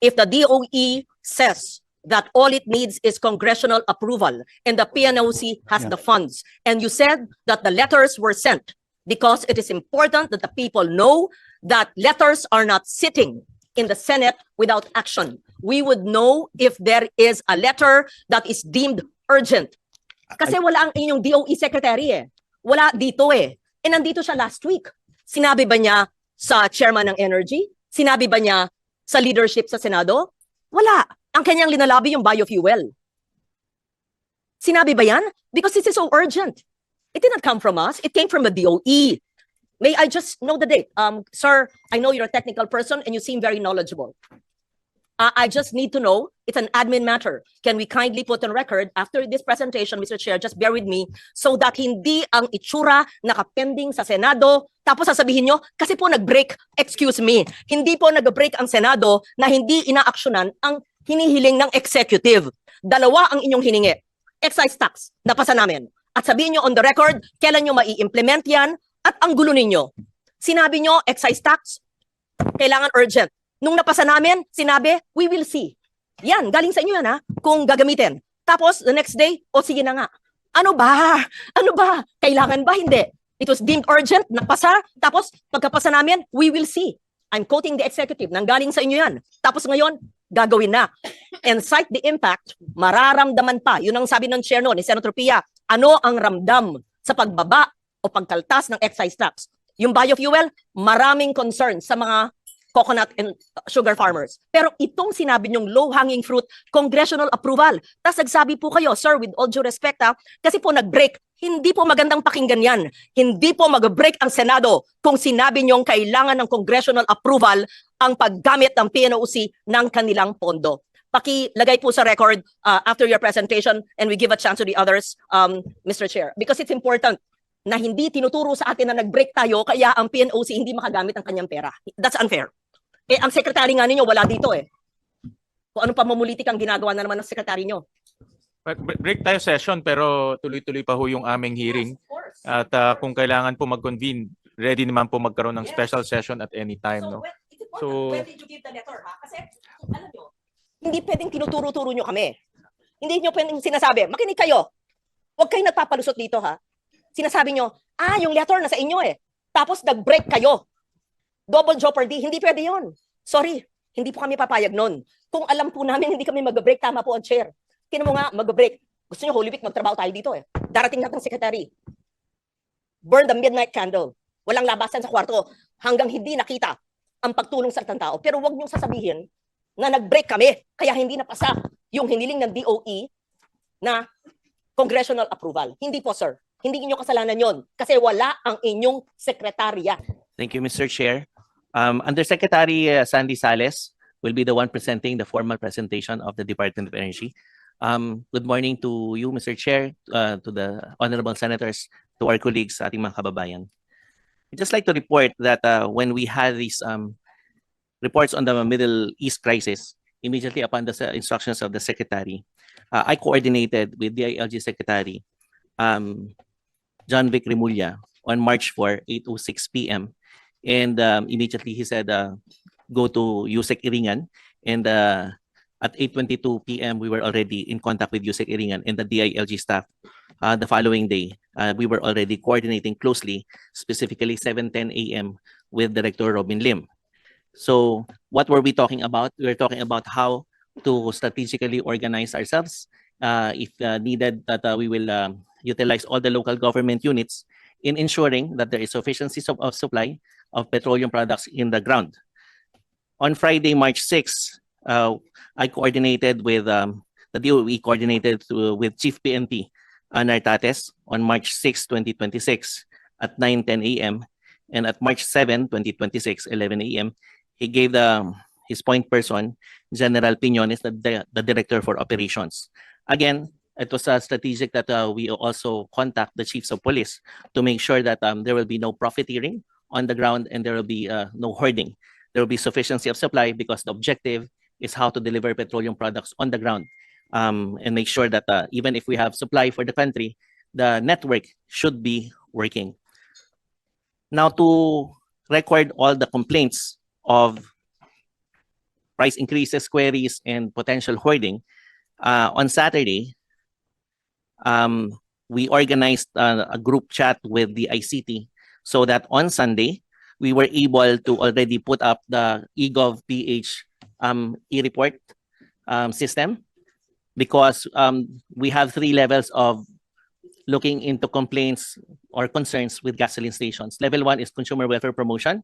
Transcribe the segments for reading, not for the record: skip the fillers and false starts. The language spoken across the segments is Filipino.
If the DOE says that all it needs is congressional approval and the PNOC has the funds, and you said that the letters were sent because it is important that the people know that letters are not sitting in the Senate without action. We would know if there is a letter that is deemed urgent. Kasi wala ang inyong DOE secretary eh. Wala dito eh. E nandito siya last week. Sinabi ba niya sa chairman ng Energy? Sinabi ba niya sa leadership sa Senado? Wala. Ang kanyang linalabi yung biofuel. Sinabi ba yan? Because this is so urgent. It did not come from us. It came from the DOE. May I just know the date? Sir, I know you're a technical person and you seem very knowledgeable. I just need to know, it's an admin matter. Can we kindly put on record after this presentation, Mr. Chair, just bear with me, so that hindi ang itsura nakapending sa Senado, tapos sasabihin nyo, kasi po nag-break, excuse me, hindi po nag-break ang Senado na hindi inaaksyonan ang hinihiling ng executive. Dalawa ang inyong hiningi. Excise tax, napasa namin. At sabihin nyo on the record, kailan nyo mai-implement yan, at ang gulo ninyo. Sinabi nyo, excise tax, kailangan urgent. Nung napasa namin, sinabi, we will see. Yan, galing sa inyo yan ha, kung gagamitin. Tapos, the next day, o sige na nga. Ano ba? Ano ba? Kailangan ba? Hindi. It was deemed urgent, napasa. Tapos, pagkapasa namin, we will see. I'm quoting the executive, nanggaling sa inyo yan. Tapos ngayon, gagawin na. And cite the impact, mararamdaman pa. Yun ang sabi ng chair no, ni Senator Pia. Ano ang ramdam sa pagbaba o pagkaltas ng excise tax? Yung biofuel, maraming concern sa mga coconut and sugar farmers. Pero itong sinabi niyong low-hanging fruit, congressional approval. Tapos nagsabi po kayo, sir, with all due respect ha, kasi po nag-break. Hindi po magandang pakinggan yan. Hindi po mag-break ang Senado kung sinabi niyong kailangan ng congressional approval ang paggamit ng PNOC ng kanilang pondo. Pakilagay po sa record after your presentation and we give a chance to the others, Mr. Chair. Because it's important na hindi tinuturo sa atin na nag-break tayo kaya ang PNOC hindi makagamit ng kanyang pera. That's unfair. Eh, ang sekretary nga ninyo wala dito eh. Kung anong pamumulitik ang ginagawa na naman ng sekretary nyo. Break tayo session pero tuloy-tuloy pa ho yung aming hearing. At kung kailangan po mag-convene, ready naman po magkaroon ng special session at any time. No? So, when did you give the letter ha? Kasi, alam nyo, hindi pwedeng tinuturo-turo nyo kami. Hindi nyo pwedeng sinasabi, makinig kayo. Huwag kayong nagpapalusot dito ha. Sinasabi nyo, yung letter nasa inyo eh. Tapos nag-break kayo. Double jeopardy, hindi pwede yun. Sorry, hindi po kami papayag nun. Kung alam po namin hindi kami mag-break, tama po ang chair. Tinan mo nga, mag-break. Gusto nyo Holy Week, magtrabaho tayo dito eh. Darating natin secretary. Burn the midnight candle. Walang labasan sa kwarto hanggang hindi nakita ang pagtulong sa tao. Pero wag nyo sasabihin na nag-break kami, kaya hindi napasa yung hiniling ng DOE na congressional approval. Hindi po sir. Hindi niyo kasalanan yon kasi wala ang inyong sekretarya. Thank you, Mr. Chair. Undersecretary Sandy Sales will be the one presenting the formal presentation of the Department of Energy. Good morning to you, Mr. Chair, to the honorable senators, to our colleagues, ating mga kababayan. I'd just like to report that when we had these reports on the Middle East crisis, immediately upon the instructions of the Secretary, I coordinated with the DILG Secretary, John Vic Remulla, on March 4, 8:06 p.m. And immediately he said, go to Yusek Iringan. And at 8:22 p.m., we were already in contact with Yusek Iringan and the DILG staff. The following day, we were already coordinating closely, specifically 7:10 a.m. with Director Robin Lim. So what were we talking about? We were talking about how to strategically organize ourselves. If needed, that we will utilize all the local government units in ensuring that there is sufficiency of supply of petroleum products in the ground. On Friday, March 6, I coordinated with the DOE coordinated with Chief PNP Nartates on March 6, 2026 at 9:10 a.m. And at March 7, 2026, 11 a.m., he gave his point person, General Piñones, the Director for Operations. Again, it was strategic that we also contact the chiefs of police to make sure that there will be no profiteering on the ground and there will be no hoarding. There will be sufficiency of supply because the objective is how to deliver petroleum products on the ground and make sure that even if we have supply for the country, the network should be working. Now, to record all the complaints of price increases, queries, and potential hoarding, on Saturday, we organized a group chat with the ICT so that on Sunday, we were able to already put up the eGov.ph e-report system, because we have 3 levels of looking into complaints or concerns with gasoline stations. Level 1 is consumer welfare promotion.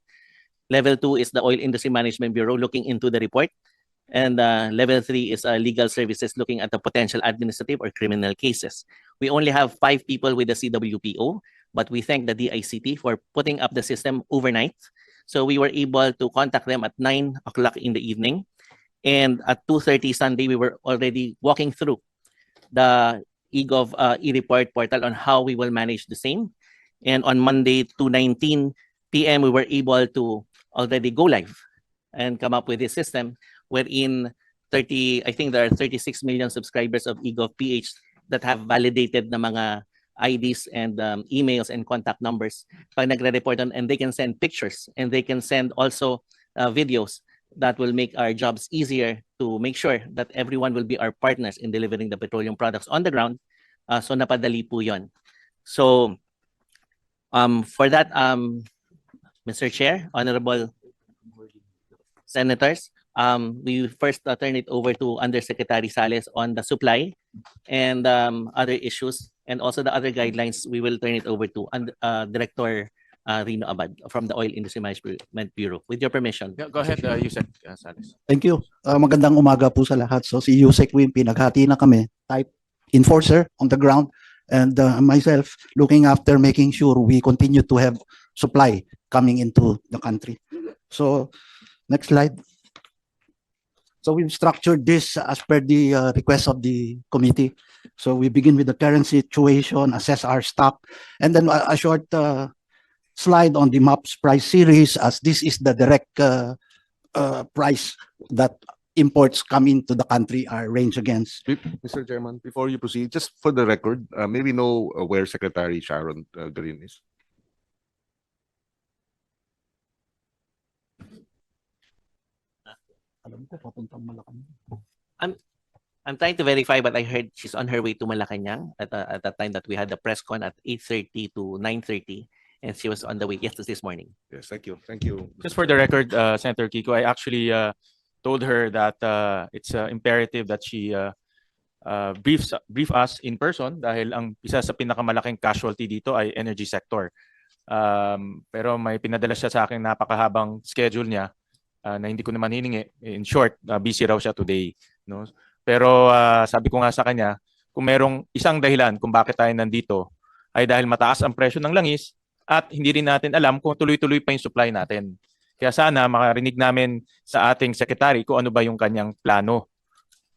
Level 2 is the Oil Industry Management Bureau looking into the report. And level 3 is legal services looking at the potential administrative or criminal cases. We only have 5 people with the CWPO, but we thank the DICT for putting up the system overnight. So we were able to contact them at 9 o'clock in the evening. And at 2:30 Sunday, we were already walking through the eGov e-report portal on how we will manage the same. And on Monday, 2:19 p.m., we were able to already go live and come up with a system wherein I think there are 36 million subscribers of eGov.ph that have validated na mga IDs and emails and contact numbers pag nagre-report on, and they can send pictures and they can send also videos that will make our jobs easier to make sure that everyone will be our partners in delivering the petroleum products on the ground. So napadali po yun. So for that, Mr. Chair, Honorable Senators, we first turn it over to Undersecretary Sales on the supply and other issues, and also the other guidelines. We will turn it over to Director Rino Abad from the Oil Industry Management Bureau. With your permission. Go ahead, Yusek Sales. Thank you. Magandang umaga po sa lahat. So si Yusek Wimpy, naghati na kami, type enforcer on the ground, and myself looking after making sure we continue to have supply coming into the country. So next slide. So we've structured this as per the request of the committee. So we begin with the current situation, assess our stock, and then a short slide on the MAPS price series, as this is the direct price that imports come into the country are ranged against. Mr. Chairman, before you proceed, just for the record, may we know where Secretary Sharon Green is? Alam ko, papuntang Malacanang. I'm trying to verify, but I heard she's on her way to Malacanang at the time that we had the press con at 8:30 to 9:30, and she was on the way this morning. Yes, thank you. Thank you. Just for the record, Senator Kiko, I actually told her that it's imperative that she brief us in person dahil ang isa sa pinakamalaking casualty dito ay energy sector. Pero may pinadala siya sa akin napakahabang schedule niya na hindi ko naman hiningi. In short, busy raw siya today, no? Pero sabi ko nga sa kanya, kung merong isang dahilan kung bakit tayo nandito ay dahil mataas ang presyo ng langis at hindi rin natin alam kung tuloy-tuloy pa yung supply natin. Kaya sana makarinig namin sa ating secretary kung ano ba yung kanyang plano.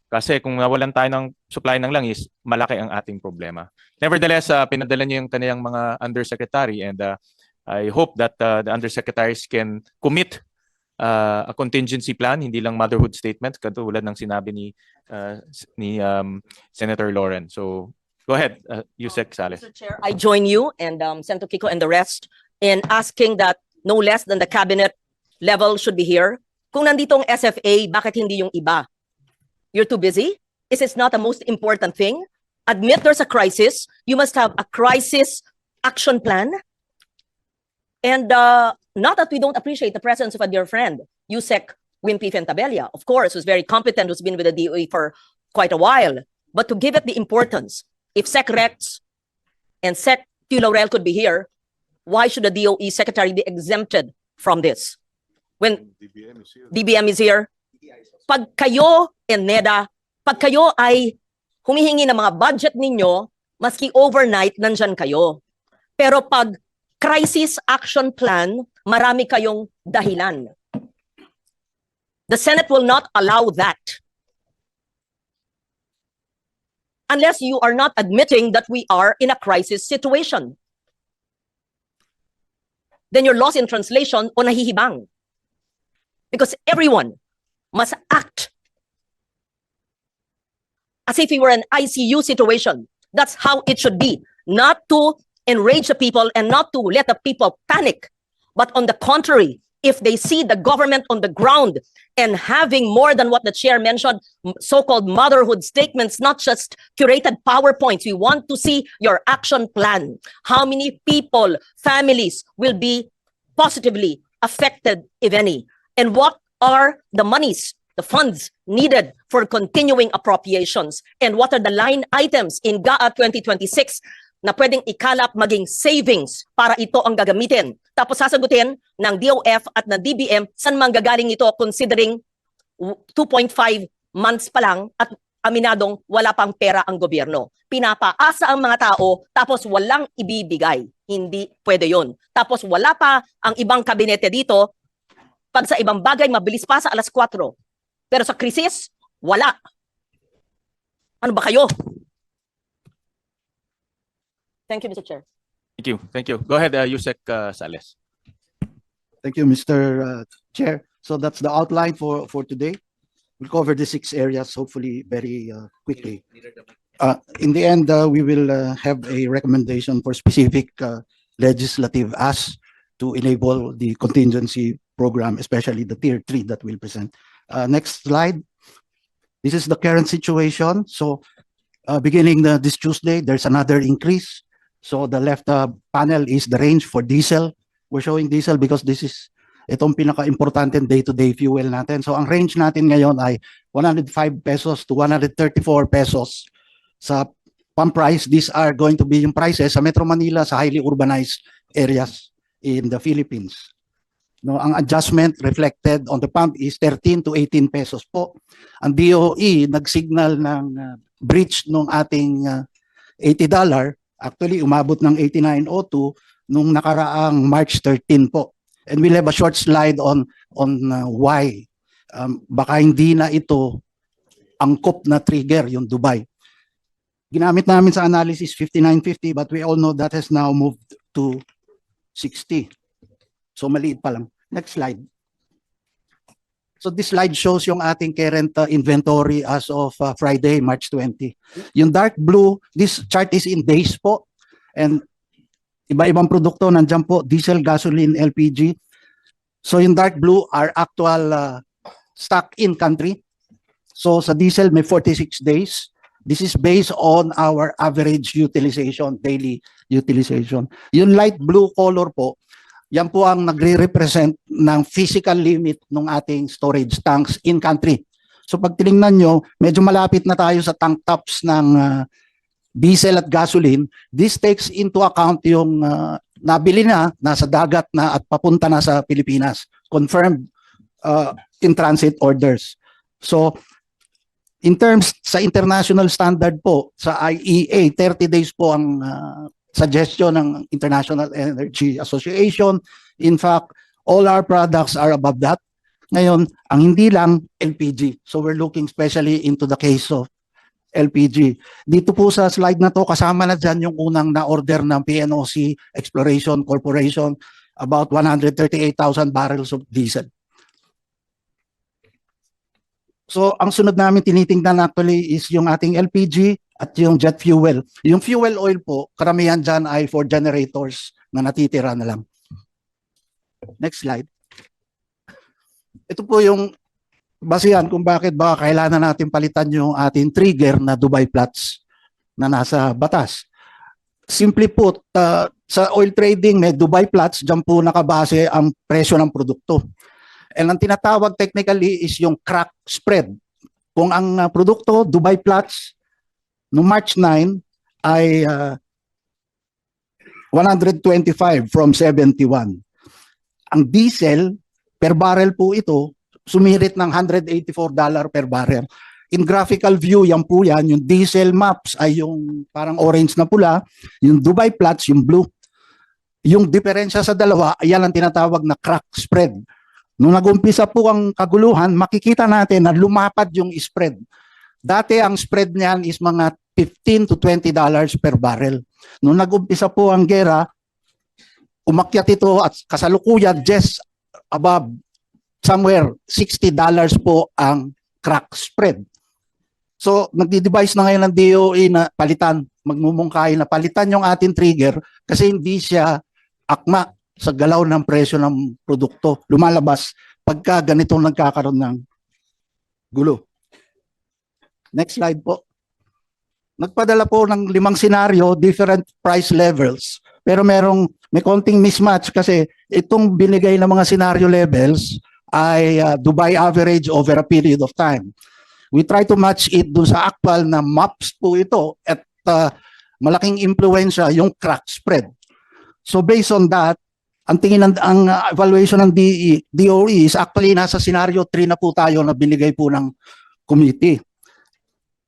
Kasi kung nawalan tayo ng supply ng langis, malaki ang ating problema. Nevertheless, pinadala niyo yung kanyang mga undersecretary, and I hope that the undersecretaries can commit a contingency plan, hindi lang motherhood statements katulad ng sinabi ni Senator Lauren. So go ahead, Yusek Sales. Mr. Chair, I join you and Senator Kiko and the rest in asking that no less than the cabinet level should be here. Kung nandito ang SFA, bakit hindi yung iba? You're too busy? Is this not the most important thing? Admit there's a crisis. You must have a crisis action plan. And not that we don't appreciate the presence of a dear friend, Yusek Wimpy Fentabella, of course, who's very competent, who's been with the DOE for quite a while. But to give it the importance, if Sec Rex and Sec Q Laurel could be here, why should the DOE secretary be exempted from this? When DBM is here, pag kayo and NEDA, pag kayo ay humihingi ng mga budget ninyo, maski overnight, nandyan kayo. Pero pag crisis action plan, marami kayong dahilan. The Senate will not allow that. Unless you are not admitting that we are in a crisis situation. Then you're lost in translation o nahihibang. Because everyone must act as if we were an ICU situation. That's how it should be. Not to enrage the people and not to let the people panic. But on the contrary, if they see the government on the ground and having more than what the chair mentioned, so-called motherhood statements, not just curated PowerPoints. We want to see your action plan. How many people, families will be positively affected, if any? And what are the monies, the funds needed for continuing appropriations? And what are the line items in GAA 2026 na pwedeng ikalap maging savings para ito ang gagamitin? Tapos sasagutin ng DOF at ng DBM saan manggagaling ito considering 2.5 months pa lang at aminadong wala pang pera ang gobyerno. Pinapaasa ang mga tao tapos walang ibibigay. Hindi pwede yon. Tapos wala pa ang ibang kabinete dito. Pag sa ibang bagay, mabilis pa sa alas 4. Pero sa krisis, wala. Ano ba kayo? Thank you, Mr. Chair. Thank you. Thank you. Go ahead, Yusek Sales. Thank you, Mr. Chair. So that's the outline for today. We'll cover the 6 areas, hopefully very quickly. In the end, we will have a recommendation for specific legislative asks to enable the contingency program, especially the tier 3 that we'll present. Next slide. This is the current situation. So beginning this Tuesday, there's another increase. So the left panel is the range for diesel. We're showing diesel because this is itong pinaka-importante day-to-day fuel natin. So ang range natin ngayon ay 105 pesos to 134 pesos sa pump price. These are going to be yung prices sa Metro Manila sa highly urbanized areas in the Philippines. No, ang adjustment reflected on the pump is 13 to 18 pesos po. Ang DOE nag-signal ng breach nung ating $80. Actually, umabot ng 89.02 nung nakaraang March 13 po. And we'll have a short slide on why. Baka hindi na ito angkop na trigger, yung Dubai. Ginamit namin sa analysis 59.50 but we all know that has now moved to 60. So maliit pa lang. Next slide. So this slide shows yung ating current inventory as of Friday, March 20. Yung dark blue, this chart is in days po. And iba-ibang produkto nandiyan po, diesel, gasoline, LPG. So yung dark blue are actual stock in country. So sa diesel may 46 days. This is based on our average utilization, daily utilization. Yung light blue color po, yan po ang nagre-represent ng physical limit ng ating storage tanks in country. So pag tinignan nyo, medyo malapit na tayo sa tank tops ng diesel at gasoline. This takes into account yung nabili na, nasa dagat na at papunta na sa Pilipinas. Confirmed in transit orders. So in terms sa international standard po, sa IEA, 30 days po ang suggestion ng International Energy Association. In fact, all our products are above that. Ngayon, ang hindi lang LPG. So we're looking especially into the case of LPG. Dito po sa slide na to, kasama na dyan yung unang na-order ng PNOC Exploration Corporation, about 138,000 barrels of diesel. So ang sunod namin tinitingnan actually is yung ating LPG at yung jet fuel. Yung fuel oil po, karamihan dyan ay for generators na natitira na lang. Next slide. Ito po yung basihan kung bakit ba kailangan natin palitan yung ating trigger na Dubai Platts na nasa batas. Simply put, sa oil trading may Dubai Platts, dyan po nakabase ang presyo ng produkto. And ang tinatawag technically is yung crack spread. Kung ang produkto, Dubai Platts, no March 9 ay 125 from 71. Ang diesel, per barrel po ito, sumirit ng $184 per barrel. In graphical view, yan po yan. Yung diesel maps ay yung parang orange na pula. Yung Dubai Platts, yung blue. Yung diferensya sa dalawa, ayan ang tinatawag na crack spread. Nung nag-umpisa po ang kaguluhan, makikita natin na lumapad yung spread. Dati ang spread niyan is mga $15 to $20 per barrel. Nung nag-umpisa po ang gera, umakyat ito at kasalukuyan just above somewhere $60 po ang crack spread. So nagdi-devise na ngayon ng DOE na palitan, magmumungkahi na palitan yung ating trigger kasi hindi siya akma sa galaw ng presyo ng produkto. Lumalabas pagka ganitong nagkakaroon ng gulo. Next slide po. Nagpadala po ng 5 senaryo, different price levels. Pero may konting mismatch kasi itong binigay na mga senaryo levels ay Dubai average over a period of time. We try to match it dun sa actual na maps po ito at malaking impluensya yung crack spread. So based on that, ang tingin ang evaluation ng DOE is actually nasa scenario 3 na po tayo na binigay po ng committee.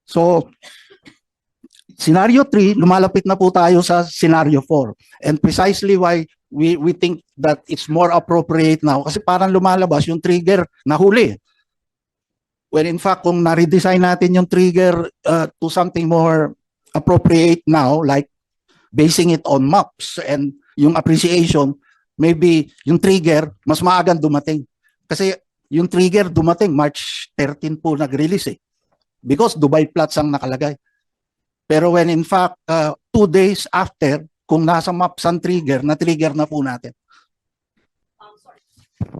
So scenario 3, lumalapit na po tayo sa scenario 4. And precisely why we think that it's more appropriate now kasi parang lumalabas yung trigger na huli. When in fact, kung na-redesign natin yung trigger to something more appropriate now, like basing it on maps and yung appreciation, maybe yung trigger mas maagang dumating. Kasi yung trigger dumating March 13 po nag-release eh. Because Dubai Flats ang nakalagay. Pero when in fact, 2 days after, kung nasa maps ang trigger, na-trigger na po natin.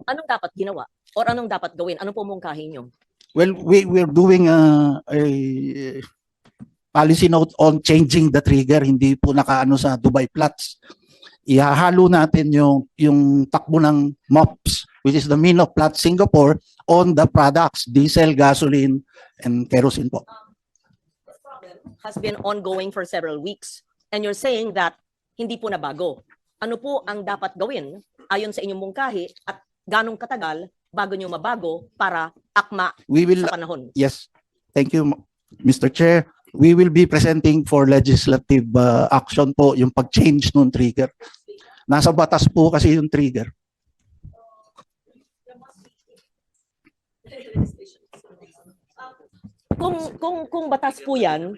Anong dapat ginawa? Or anong dapat gawin? Anong pumungkahin nyo? Well, we're doing a policy note on changing the trigger, hindi po nakaano sa Dubai Flats. Ihahalo natin yung takbo ng MOPS, which is the mean of Platts Singapore, on the products, diesel, gasoline, and kerosene po. Has been ongoing for several weeks. And you're saying that hindi po nabago. Ano po ang dapat gawin ayon sa inyong mungkahi at ganong katagal bago nyo mabago para akma We will, sa panahon? yes, thank you, Mr. Chair. We will be presenting for legislative action po yung pag-change ng trigger. Nasa batas po kasi yung trigger. Kung batas po yan,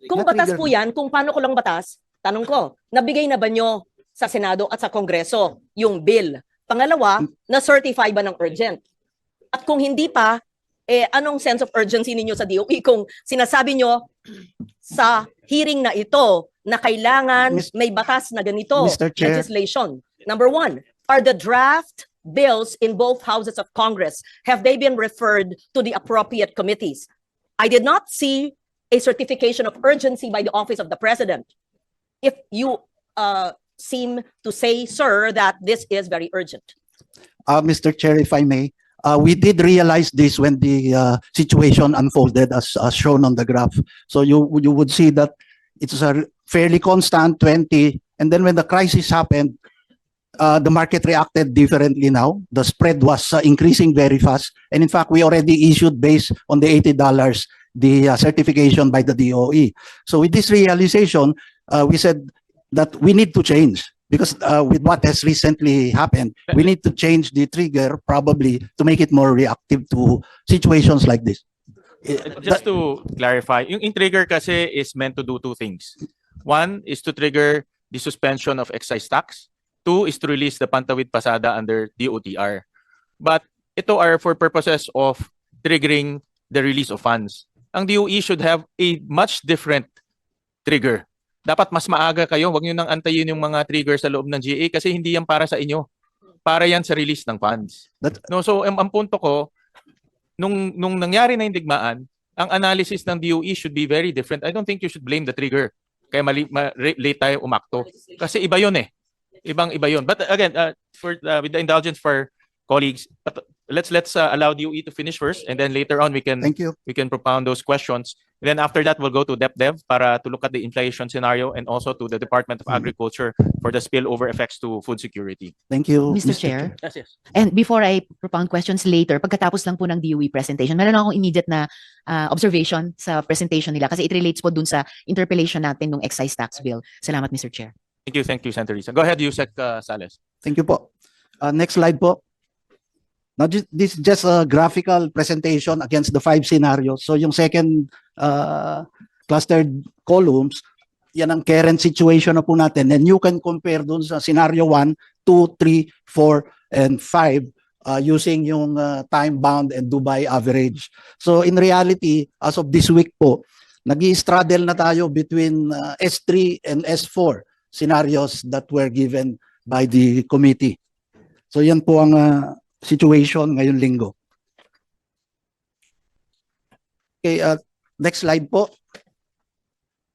kung batas po yan, kung paano ko lang batas, tanong ko, nabigay na ba nyo sa Senado at sa Kongreso yung bill? Pangalawa, na-certify ba ng urgent? At kung hindi pa, anong sense of urgency ninyo sa DOE kung sinasabi nyo sa hearing na ito na kailangan may batas na ganito, Mr. Chair. legislation? Number one, are the draft bills in both houses of Congress, have they been referred to the appropriate committees? I did not see a certification of urgency by the Office of the President. If you seem to say, sir, that this is very urgent. Mr. Chair, if I may, we did realize this when the situation unfolded as shown on the graph. So you would see that it's a fairly constant 20, and then when the crisis happened, the market reacted differently now. The spread was increasing very fast. And in fact, we already issued based on the $80, the certification by the DOE. So with this realization, we said that we need to change because with what has recently happened, we need to change the trigger probably to make it more reactive to situations like this. Just to clarify, yung in-trigger kasi is meant to do two things. One is to trigger the suspension of excise tax. Two is to release the Pantawid Pasada under DOTR. But ito are for purposes of triggering the release of funds. Ang DOE should have a much different trigger. Dapat mas maaga kayo, wag niyo nang antayin yung mga trigger sa loob ng GA kasi hindi yan para sa inyo. Para yan sa release ng funds. No, so ang punto ko, nung nangyari na yung digmaan, ang analysis ng DOE should be very different. I don't think you should blame the trigger. Kaya late tayo umakto. Kasi iba yun eh. Ibang-iba yun. But again, with the indulgence for colleagues, let's allow DOE to finish first, and then later on we can Thank you. propound those questions. And then after that, we'll go to DepDev para to look at the inflation scenario and also to the Department of Agriculture for the spillover effects to food security. Thank you, Mr. Chair. Yes. And before I propound questions later, pagkatapos lang po ng DOE presentation, meron akong immediate na observation sa presentation nila kasi it relates po dun sa interpellation natin ng excise tax bill. Salamat, Mr. Chair. Thank you, Senator Risa. Go ahead, Yusek Sales. Thank you po. Next slide po. Now, this is just a graphical presentation against the 5 scenarios. So yung second clustered columns, yan ang current situation na po natin. And you can compare dun sa scenario 1, 2, 3, 4, and 5 using yung time-bound and Dubai average. So in reality, as of this week po, nag-i-straddle na tayo between S3 and S4 scenarios that were given by the committee. So yan po ang situation ngayong linggo. Okay, next slide po.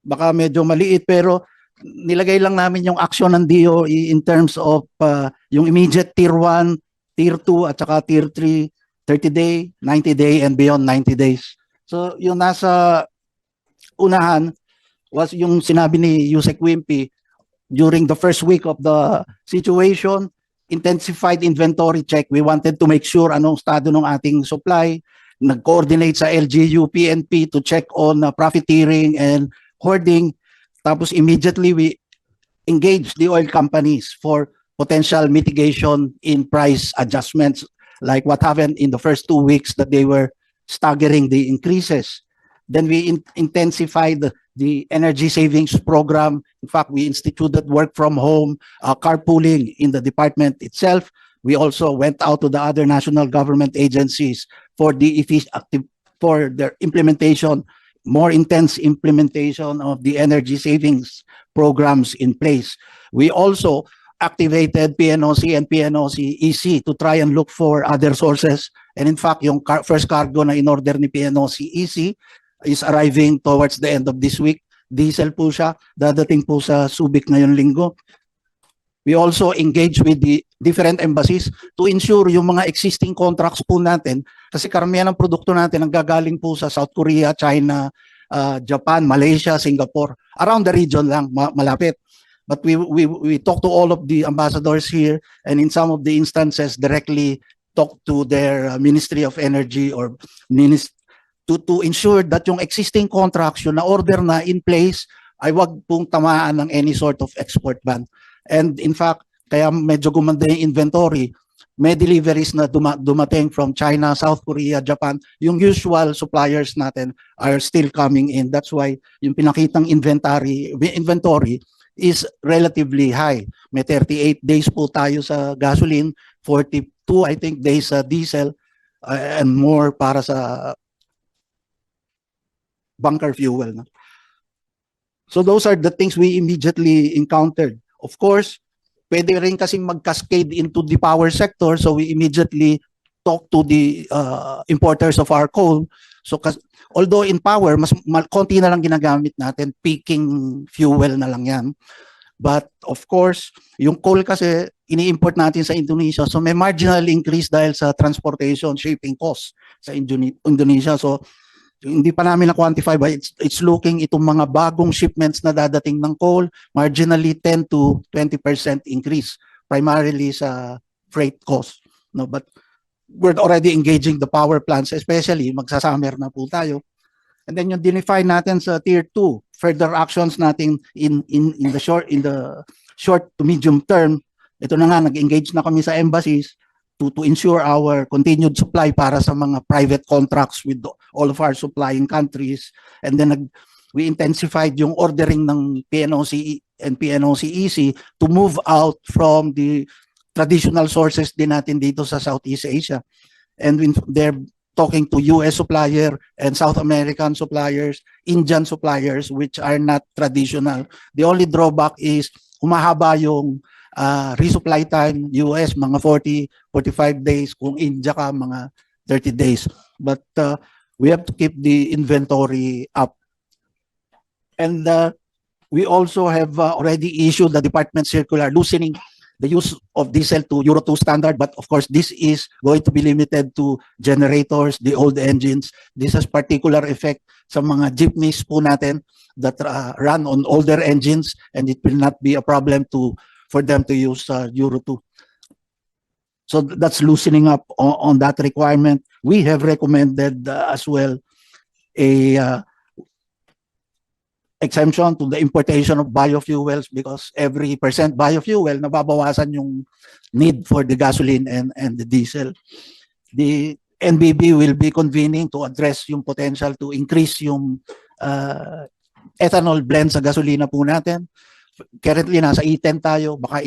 Baka medyo maliit pero nilagay lang namin yung action ng DOE in terms of yung immediate tier 1, tier 2 at saka tier 3, 30-day, 90-day and beyond 90 days. So yung nasa unahan was yung sinabi ni Yusek Wimpy during the first week of the situation, intensified inventory check. We wanted to make sure anong estado ng ating supply. Nag-coordinate sa LGU, PNP to check on profiteering and hoarding. Tapos immediately we engaged the oil companies for potential mitigation in price adjustments, like what happened in the first 2 weeks that they were staggering the increases. Then we intensified the energy savings program. In fact, we instituted work from home, carpooling in the department itself. We also went out to the other national government agencies for for their implementation, more intense implementation of the energy savings programs in place. We also activated PNOC and PNOC EC to try and look for other sources. And in fact, yung first cargo na in-order ni PNOC EC is arriving towards the end of this week. Diesel po siya, dadating po sa Subic ngayong linggo. We also engage with the different embassies to ensure yung mga existing contracts po natin, kasi karamihan ng produkto natin ang gagaling po sa South Korea, China, Japan, Malaysia, Singapore, around the region lang, malapit. But we talk to all of the ambassadors here, and in some of the instances directly talk to their Ministry of Energy or to ensure that yung existing contracts, yung na-order na in place, ay wag pong tamaan ng any sort of export ban. And in fact, kaya medyo gumanda yung inventory, may deliveries na dumating from China, South Korea, Japan. Yung usual suppliers natin are still coming in. That's why yung pinakitang inventory is relatively high. May 38 days po tayo sa gasoline, 42 I think days sa diesel, and more para sa bunker fuel. No? So those are the things we immediately encountered. Of course, pwede rin kasing mag-cascade into the power sector, so we immediately talk to the importers of our coal. So although in power, mas konti na lang ginagamit natin, peaking fuel na lang yan. But of course, yung coal kasi ini-import natin sa Indonesia, so may marginal increase dahil sa transportation, shipping costs sa Indonesia. So hindi pa namin na-quantify, but it's looking itong mga bagong shipments na dadating ng coal, marginally 10 to 20% increase, primarily sa freight cost. No, but we're already engaging the power plants, especially magsasummer na po tayo. And then yung define natin sa tier 2, further actions natin in the short to medium term. Ito na nga, nag-engage na kami sa embassies to ensure our continued supply para sa mga private contracts with all of our supplying countries. And then we intensified yung ordering ng PNOC and PNOC EC to move out from the traditional sources din natin dito sa Southeast Asia. And they're talking to US supplier and South American suppliers, Indian suppliers, which are not traditional. The only drawback is humahaba yung resupply time, US mga 40-45 days, kung India ka mga 30 days. But we have to keep the inventory up. And we also have already issued the department circular loosening the use of diesel to Euro 2 standard, but of course this is going to be limited to generators, the old engines. This has particular effect sa mga jeepneys po natin that run on older engines, and it will not be a problem for them to use Euro 2. So that's loosening up on that requirement. We have recommended as well a exemption to the importation of biofuels, because every percent biofuel, nababawasan yung need for the gasoline and the diesel. The NBB will be convening to address yung potential to increase yung ethanol blend sa gasolina po natin. Currently, nasa E10 tayo. Baka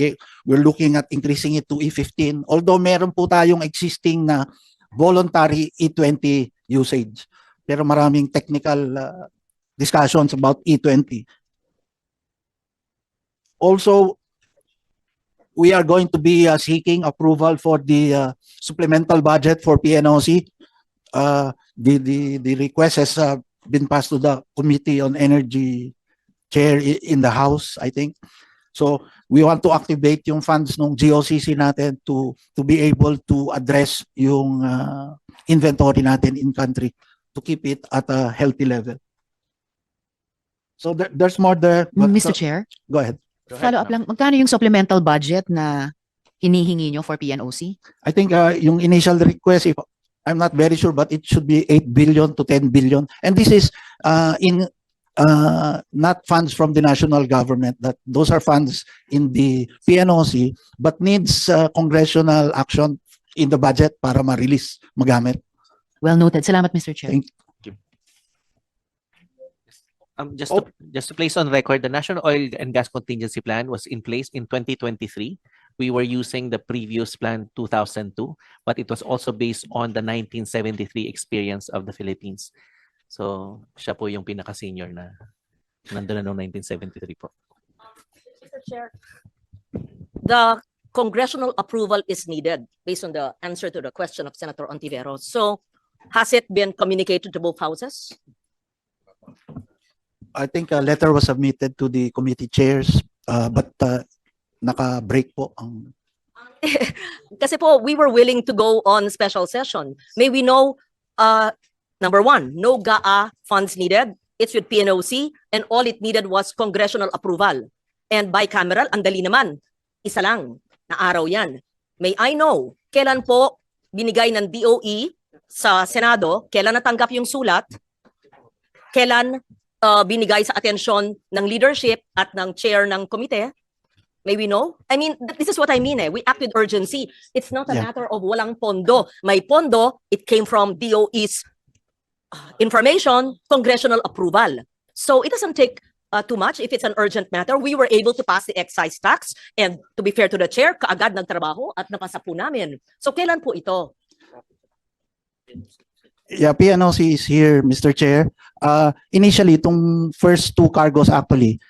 we're looking at increasing it to E15. Although meron po tayong existing na voluntary E20 usage. Pero maraming technical discussions about E20. Also, we are going to be seeking approval for the supplemental budget for PNOC. The request has been passed to the Committee on Energy Chair in the House, I think. So we want to activate yung funds ng GOCC natin to be able to address yung inventory natin in country to keep it at a healthy level. So there's more there. But, Mr. Chair, Go ahead. Go ahead, follow up ma'am. lang. Magkano yung supplemental budget na hinihingi nyo for PNOC? I think yung initial request, if I'm not very sure, but it should be 8 billion to 10 billion. And this is in not funds from the national government. That those are funds in the PNOC, but needs congressional action in the budget para ma-release, magamit. Well noted. Salamat, Mr. Chair. Thank- Just to place on record, the National Oil and Gas Contingency Plan was in place in 2023. We were using the previous plan 2002, but it was also based on the 1973 experience of the Philippines. So, siya po yung pinaka-senior na nandun na noong 1973 po. Mr. Chair, the congressional approval is needed based on the answer to the question of Senator Ontiveros. So, has it been communicated to both houses? I think a letter was submitted to the committee chairs, but naka-break po ang Kasi po, we were willing to go on special session. May we know, number one, no GAA funds needed. It's with PNOC, and all it needed was congressional approval. And bicameral, ang dali naman. Isa lang na araw yan. May I know, kailan po binigay ng DOE sa Senado, kailan natanggap yung sulat, kailan binigay sa atensyon ng leadership at ng chair ng komite? May we know? I mean, this is what I mean. We act with urgency. It's not a Yeah. matter of walang pondo. May pondo, it came from DOE's information, congressional approval. So it doesn't take too much if it's an urgent matter. We were able to pass the excise tax, and to be fair to the chair, kaagad nagtrabaho at napasa po namin. So kailan po ito? Yeah, PNOC is here, Mr. Chair. Initially, itong first two cargos actually,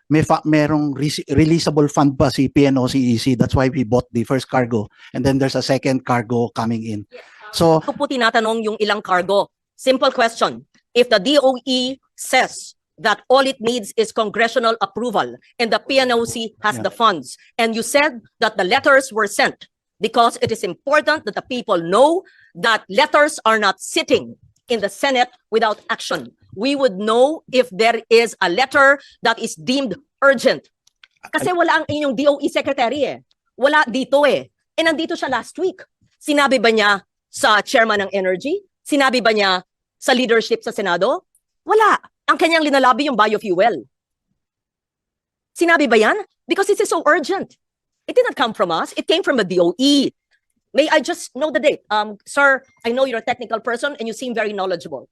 merong releasable fund pa si PNOC EC. That's why we bought the first cargo. And then there's a second cargo coming in. So, Ito po tinatanong yung ilang cargo. Simple question. If the DOE says that all it needs is congressional approval and the PNOC has Yeah. the funds, and you said that the letters were sent because it is important that the people know that letters are not sitting in the Senate without action. We would know if there is a letter that is deemed urgent. Kasi wala ang inyong DOE secretary eh. Wala dito eh. E nandito siya last week. Sinabi ba niya sa chairman ng Energy? Sinabi ba niya sa leadership sa Senado? Wala. Ang kanyang linalabi yung biofuel. Sinabi ba yan? Because this is so urgent. It did not come from us. It came from the DOE. May I just know the date? Sir, I know you're a technical person and you seem very knowledgeable.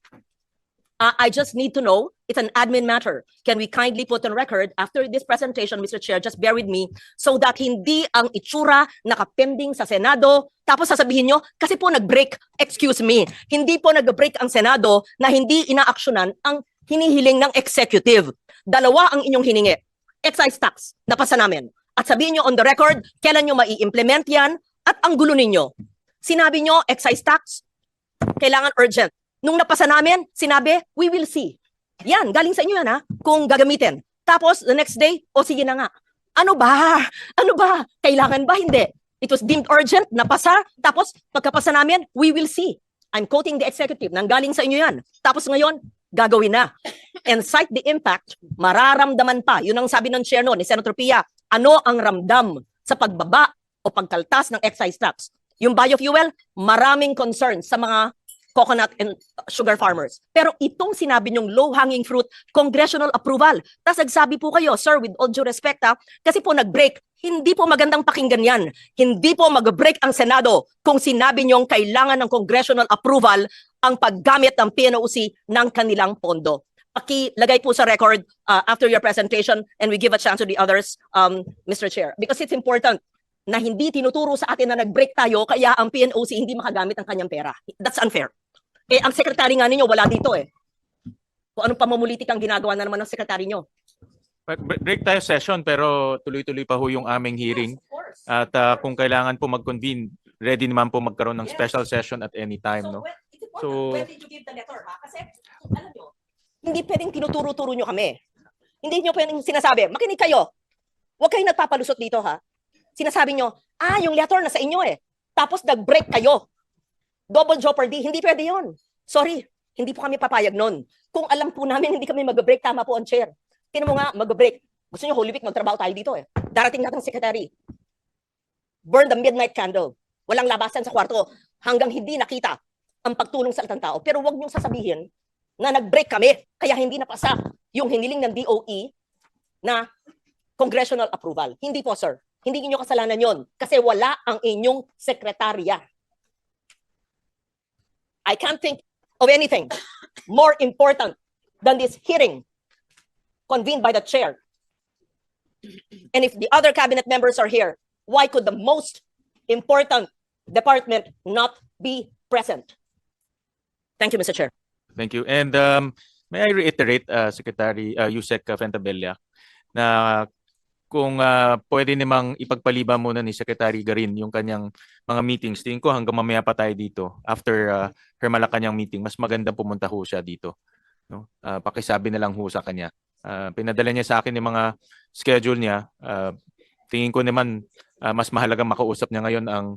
I just need to know, it's an admin matter. Can we kindly put on record after this presentation, Mr. Chair, just bear with me, so that hindi ang itsura nakapending sa Senado, tapos sasabihin nyo, kasi po nag-break, excuse me, hindi po nag-break ang Senado na hindi inaaksyonan ang hinihiling ng executive. Dalawa ang inyong hiningi. Excise tax, napasa namin. At sabihin nyo on the record, kailan nyo mai-implement yan, at ang gulo ninyo. Sinabi nyo, excise tax, kailangan urgent. Nung napasa namin, sinabi, we will see. Yan, galing sa inyo yan ha, kung gagamitin. Tapos, the next day, o sige na nga. Ano ba? Ano ba? Kailangan ba? Hindi. It was deemed urgent, napasa. Tapos, pagkapasa namin, we will see. I'm quoting the executive, nanggaling sa inyo yan. Tapos ngayon, gagawin na. And cite the impact, mararamdaman pa. Yun ang sabi ng chair noon, ni Senator Pia. Ano ang ramdam sa pagbaba o pagkaltas ng excise tax? Yung biofuel, maraming concern sa mga coconut and sugar farmers. Pero itong sinabi niyong low-hanging fruit, congressional approval. Tapos nagsabi po kayo, sir, with all due respect kasi po nag-break, hindi po magandang pakinggan yan. Hindi po mag-break ang Senado kung sinabi niyong kailangan ng congressional approval ang paggamit ng PNOC ng kanilang pondo. Pakilagay po sa record after your presentation, and we give a chance to the others, Mr. Chair. Because it's important na hindi tinuturo sa atin na nag-break tayo kaya ang PNOC hindi makagamit ng kanyang pera. That's unfair. Eh, ang sekretary nga ninyo wala dito eh. Kung anong pamumulitik ang ginagawa na naman ng sekretary nyo. Break tayo session pero tuloy-tuloy pa ho yung aming hearing. At kung kailangan po mag-convene, ready naman po magkaroon ng special session at any time, no? So- when did you give the letter, ha? Kasi, alam nyo, hindi pwedeng tinuturo-turo nyo kami. Hindi nyo pwedeng sinasabi, makinig kayo. Huwag kayong nagpapalusot dito, ha? Sinasabi nyo, yung letter na sa inyo eh. Tapos nag-break kayo. Double jeopardy, hindi pwede yon. Sorry, hindi po kami papayag nun. Kung alam po namin hindi kami mag-break, tama po ang chair. Tinan mo nga, mag-break. Gusto nyo Holy Week, magtrabaho tayo dito eh. Darating natin secretary. Burn the midnight candle. Walang labasan sa kwarto hanggang hindi nakita ang pagtulong sa latang tao. Pero wag niyong sasabihin na nag-break kami, kaya hindi napasa yung hiniling ng DOE na congressional approval. Hindi po, sir. Hindi niyo kasalanan yon kasi wala ang inyong sekretarya. I can't think of anything more important than this hearing convened by the chair. And if the other cabinet members are here, why could the most important department not be present? Thank you, Mr. Chair. Thank you. And may I reiterate, Secretary Yusek Fentabella, na kung pwede namang ipagpaliban muna ni Secretary Garin yung kanyang mga meetings, tingin ko hanggang mamaya pa tayo dito. After her Malacanang meeting, mas magandang pumunta ho siya dito. No? Pakisabi na lang ho sa kanya. Pinadala niya sa akin yung mga schedule niya. Tingin ko naman mas mahalagang makausap niya ngayon ang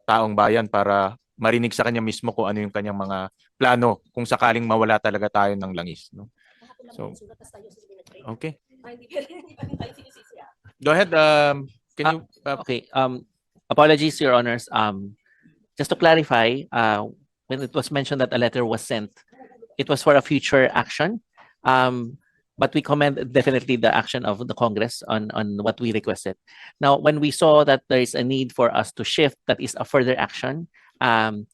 taong bayan para marinig sa kanya mismo kung ano yung kanyang mga plano kung sakaling mawala talaga tayo ng langis. No? So, okay. Go ahead. Can you... Okay. Apologies, Your Honors. Just to clarify, when it was mentioned that a letter was sent, it was for a future action. But we commend definitely the action of the Congress on what we requested. Now, when we saw that there is a need for us to shift, that is a further action,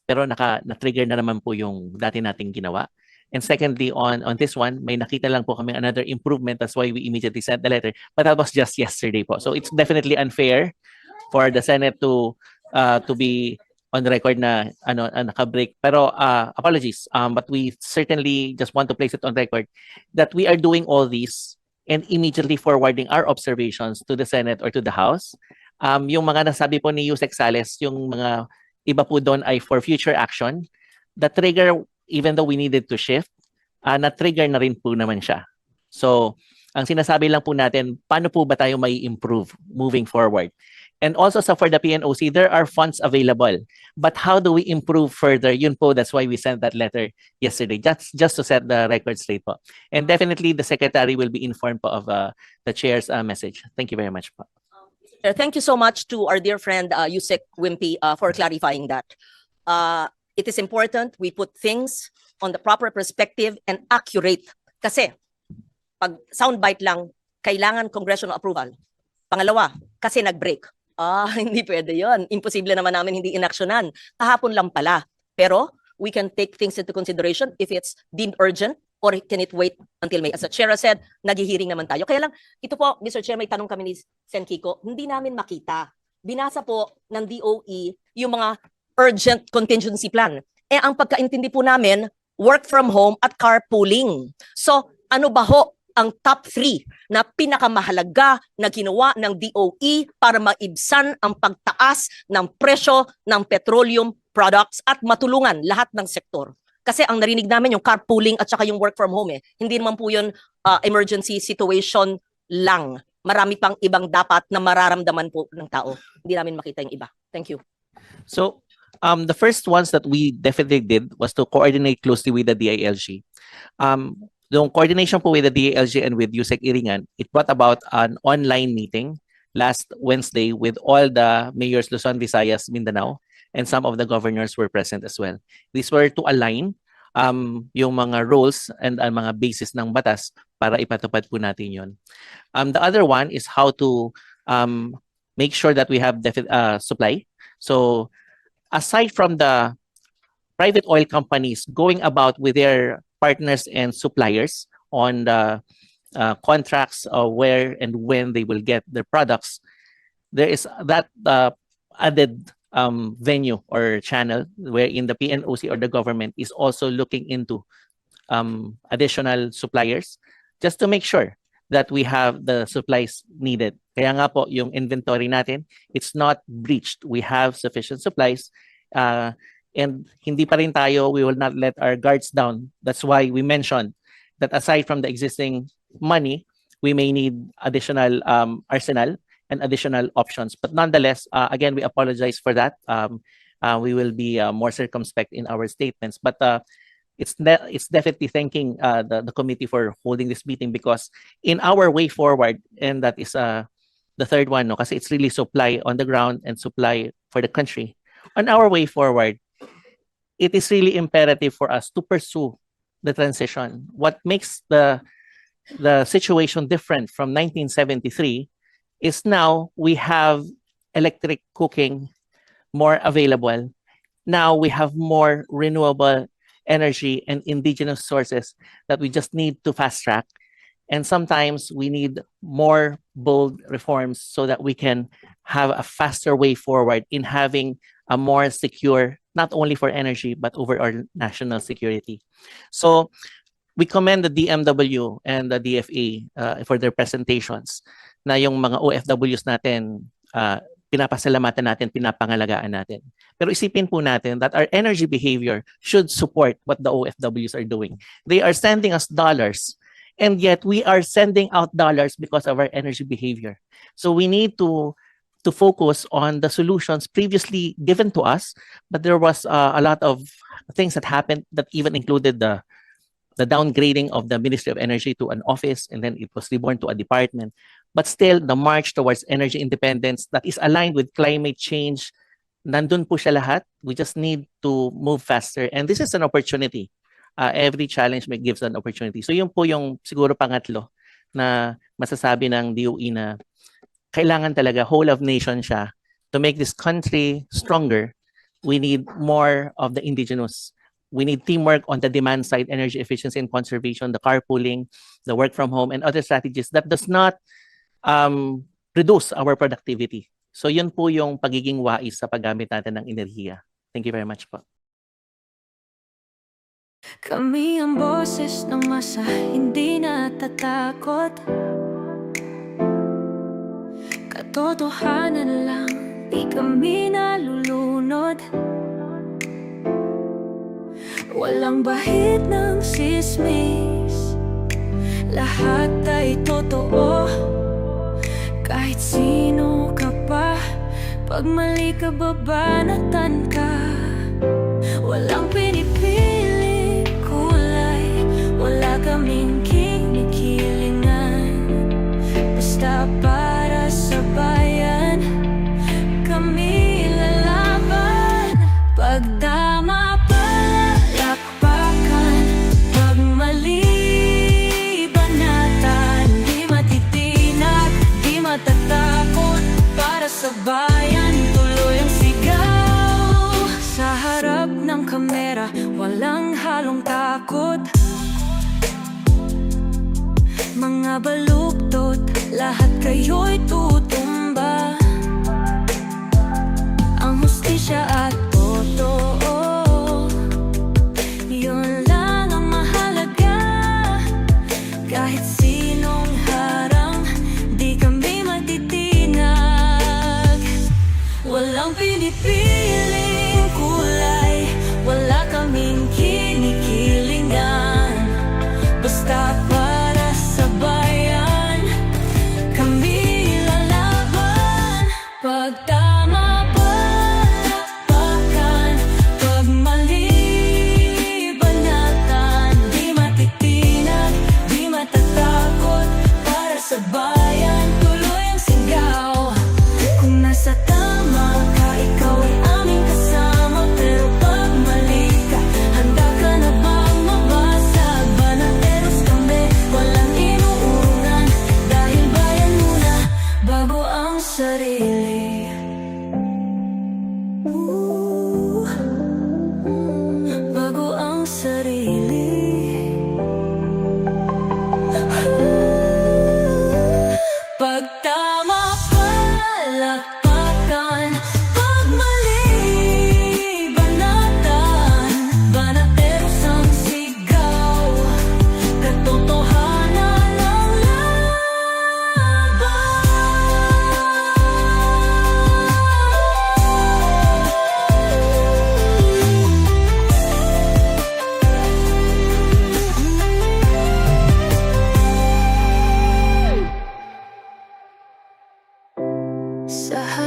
pero na-trigger na naman po yung dati nating ginawa. And secondly, on this one, may nakita lang po kami another improvement. That's why we immediately sent the letter. But that was just yesterday po. So it's definitely unfair for the Senate to be on record na naka-break. Pero apologies, but we certainly just want to place it on record that we are doing all this and immediately forwarding our observations to the Senate or to the House. Yung mga nasabi po ni Yusek Sales, yung mga iba po doon ay for future action. The trigger, even though we needed to shift, na-trigger na rin po naman siya. So, ang sinasabi lang po natin, paano po ba tayo may improve moving forward? And also for the PNOC, there are funds available. But how do we improve further? Yun po, that's why we sent that letter yesterday, just to set the record straight po. And definitely, the Secretary will be informed po of the Chair's message. Thank you very much po. Thank you so much to our dear friend Yusek Wimpy for clarifying that. It is important we put things on the proper perspective and accurate. Kasi pag soundbite lang, kailangan congressional approval. Pangalawa, kasi nag-break. Hindi pwede yon. Imposible naman namin hindi inaksyonan. Kahapon lang pala. Pero we can take things into consideration if it's deemed urgent or can it wait until May. As the chair said, naghihiring naman tayo. Kaya lang, ito po, Mr. Chair, may tanong kami ni Sen Kiko, hindi namin makita. Binasa po ng DOE yung mga urgent contingency plan. Ang pagkaintindi po namin, work from home at carpooling. So, ano ba ho ang top 3 na pinakamahalaga na ginawa ng DOE para maibsan ang pagtaas ng presyo ng petroleum products at matulungan lahat ng sektor? Kasi ang narinig namin yung carpooling at saka yung work from home. Hindi naman po yun emergency situation lang. Marami pang ibang dapat na mararamdaman po ng tao. Hindi namin makita yung iba. Thank you. So, the first ones that we definitely did was to coordinate closely with the DILG. Yung coordination po with the DILG and with Yusek Iringan, it brought about an online meeting last Wednesday with all the mayors Luzon, Visayas, Mindanao, and some of the governors were present as well. These were to align yung mga roles and mga basis ng batas para ipatupad po natin yun. The other one is how to make sure that we have supply. So aside from the private oil companies going about with their partners and suppliers on the contracts where and when they will get their products, there is that added venue or channel wherein the PNOC or the government is also looking into additional suppliers just to make sure that we have the supplies needed. Kaya nga po, yung inventory natin, it's not breached. We have sufficient supplies. And hindi pa rin tayo, we will not let our guards down. That's why we mentioned that aside from the existing money, we may need additional arsenal and additional options. But nonetheless, again, we apologize for that. We will be more circumspect in our statements. But it's definitely thanking the committee for holding this meeting, because in our way forward, and that is the third one, no, kasi it's really supply on the ground and supply for the country. On our way forward, it is really imperative for us to pursue the transition. What makes the situation different from 1973 is now we have electric cooking more available. Now we have more renewable energy and indigenous sources that we just need to fast track. And sometimes we need more bold reforms so that we can have a faster way forward in having a more secure, not only for energy, but over our national security. So we commend the DMW and the DFA for their presentations, na yung mga OFWs natin, pinapasalamatan natin, pinapangalagaan natin. Pero isipin po natin that our energy behavior should support what the OFWs are doing. They are sending us dollars, and yet we are sending out dollars because of our energy behavior. So we need to focus on the solutions previously given to us, but there was a lot of things that happened that even included the downgrading of the Ministry of Energy to an office, and then it was reborn to a department. But still, the march towards energy independence that is aligned with climate change, nandun po siya lahat. We just need to move faster. And this is an opportunity. Every challenge gives an opportunity. So yun po yung siguro pangatlo na masasabi ng DOE na kailangan talaga whole of nation siya. To make this country stronger, we need more of the indigenous. We need teamwork on the demand side, energy efficiency and conservation, the carpooling, the work from home, and other strategies that does not reduce our productivity. So yun po yung pagiging wais sa paggamit natin ng enerhiya. Thank you very much po. Kami ang boses ng masa, hindi natatakot. Katotohanan lang, di kami nalulunod. Walang bahid ng sismis, lahat ay totoo. Kahit sino ka pa, pag mali ka babanatan ka. Walang pinipili kulay, wala kaming kinikilingan. Basta para sa bayan, kami lalaban. Pag tama palakpakan, pag mali banatan. Di matitinag, di matatakot, para sa bayan tuloy ang sigaw. Sa harap ng kamera, walang halong takot. Mga baluktot, lahat kayo'y tutumba. Ang hustisya at totoo, yun lang ang mahalaga. Kahit sinong harang, di kami matitinag. Walang pinipiling kulay, wala kaming kinikilingan. Basta para sa bayan, kami lalaban. Sa